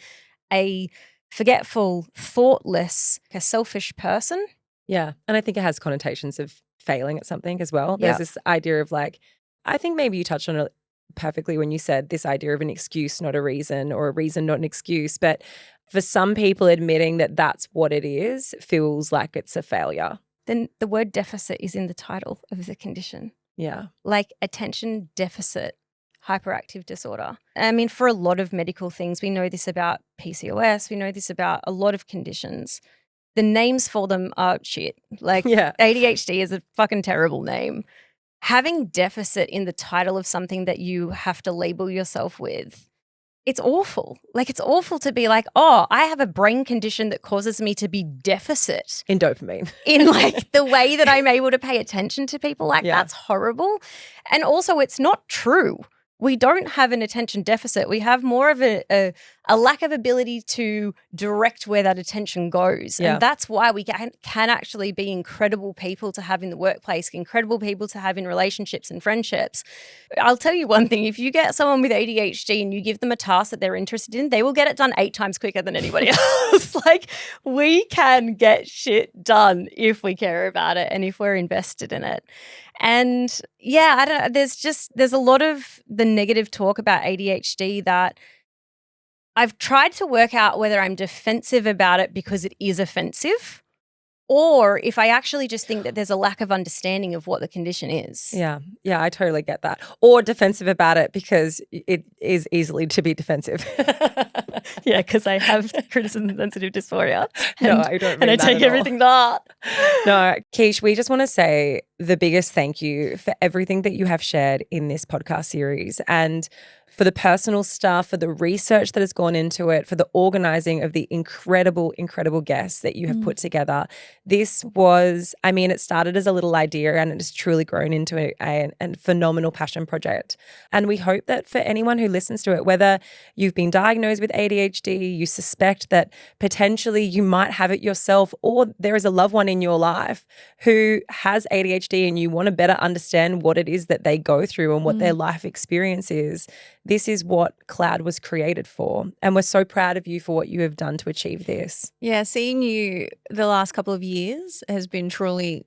[SPEAKER 1] a forgetful, thoughtless, a selfish person.
[SPEAKER 3] Yeah. And I think it has connotations of failing at something as well. There's this idea of like, I think maybe you touched on it perfectly when you said this idea of an excuse, not a reason, or a reason, not an excuse. But for some people, admitting that that's what it is feels like it's a failure.
[SPEAKER 1] Then the word deficit is in the title of the condition.
[SPEAKER 3] Yeah.
[SPEAKER 1] Like attention deficit hyperactive disorder. I mean, for a lot of medical things, we know this about PCOS, we know this about a lot of conditions. The names for them are shit. Like ADHD is a fucking terrible name. Having deficit in the title of something that you have to label yourself with, it's awful. Like, it's awful to be like, oh, I have a brain condition that causes me to be deficit
[SPEAKER 3] in dopamine,
[SPEAKER 1] in like the way that I'm able to pay attention to people. Like, that's horrible. And also, it's not true. We don't have an attention deficit. We have more of a lack of ability to direct where that attention goes. And that's why we can actually be incredible people to have in the workplace, incredible people to have in relationships and friendships. I'll tell you one thing. If you get someone with ADHD and you give them a task that they're interested in, they will get it done 8 times quicker than anybody else. Like, we can get shit done if we care about it and if we're invested in it. And I don't know, there's a lot of the negative talk about ADHD that I've tried to work out whether I'm defensive about it because it is offensive, or if I actually just think that there's a lack of understanding of what the condition is.
[SPEAKER 3] Yeah, I totally get that. Or defensive about it because it is easily to be defensive.
[SPEAKER 1] Yeah, because I have criticism-sensitive dysphoria.
[SPEAKER 3] No, I don't mean
[SPEAKER 1] and I
[SPEAKER 3] that
[SPEAKER 1] take
[SPEAKER 3] at all.
[SPEAKER 1] everything to heart.
[SPEAKER 3] No, Keish, we just want to say the biggest thank you for everything that you have shared in this podcast series, and for the personal stuff, for the research that has gone into it, for the organizing of the incredible, incredible guests that you have put together. This was, I mean, it started as a little idea and it has truly grown into a phenomenal passion project. And we hope that for anyone who listens to it, whether you've been diagnosed with ADHD, you suspect that potentially you might have it yourself, or there is a loved one in your life who has ADHD and you want to better understand what it is that they go through and what their life experience is, this is what Cloud was created for. And we're so proud of you for what you have done to achieve this.
[SPEAKER 2] Yeah, seeing you the last couple of years has been truly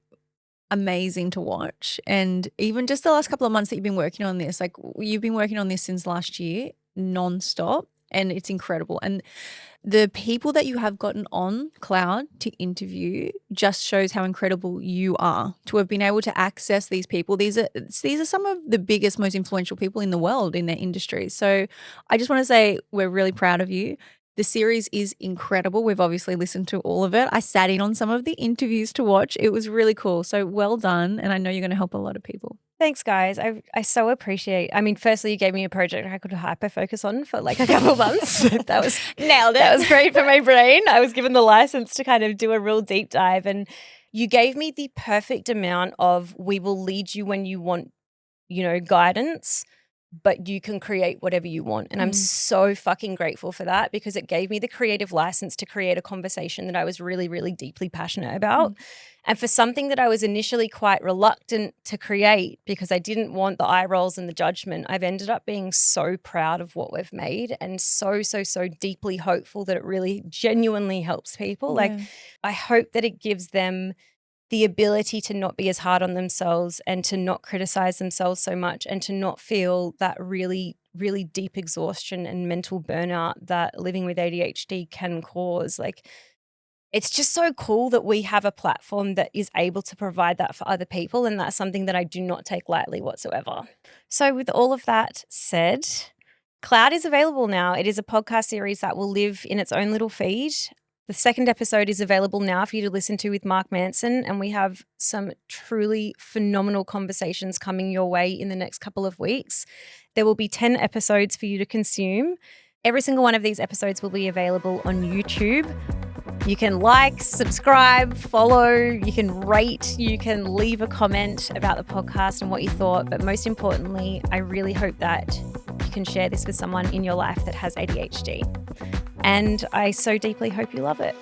[SPEAKER 2] amazing to watch. And even just the last couple of months that you've been working on this, like you've been working on this since last year, nonstop, and it's incredible. And the people that you have gotten on Cloud to interview just shows how incredible you are to have been able to access these people. These are some of the biggest, most influential people in the world in their industries. So I just want to say we're really proud of you. The series is incredible. We've obviously listened to all of it. I sat in on some of the interviews to watch. It was really cool. So well done. And I know you're going to help a lot of people.
[SPEAKER 1] Thanks, guys. I so appreciate. I mean, firstly, you gave me a project I could hyper focus on for like a couple of months. That was nailed it. That was great for my brain. I was given the license to kind of do a real deep dive, and you gave me the perfect amount of we will lead you when you want, guidance, but you can create whatever you want. And I'm so fucking grateful for that, because it gave me the creative license to create a conversation that I was really, really deeply passionate about. And for something that I was initially quite reluctant to create because I didn't want the eye rolls and the judgment, I've ended up being so proud of what we've made and so, so, so deeply hopeful that it really genuinely helps people. Yeah. Like, I hope that it gives them the ability to not be as hard on themselves and to not criticize themselves so much and to not feel that really, really deep exhaustion and mental burnout that living with ADHD can cause. Like, it's just so cool that we have a platform that is able to provide that for other people. And that's something that I do not take lightly whatsoever. So with all of that said, Cloud is available now. It is a podcast series that will live in its own little feed. The second episode is available now for you to listen to with Mark Manson, and we have some truly phenomenal conversations coming your way in the next couple of weeks. There will be 10 episodes for you to consume. Every single one of these episodes will be available on YouTube. You can like, subscribe, follow, you can rate, you can leave a comment about the podcast and what you thought. But most importantly, I really hope that you can share this with someone in your life that has ADHD. And I so deeply hope you love it.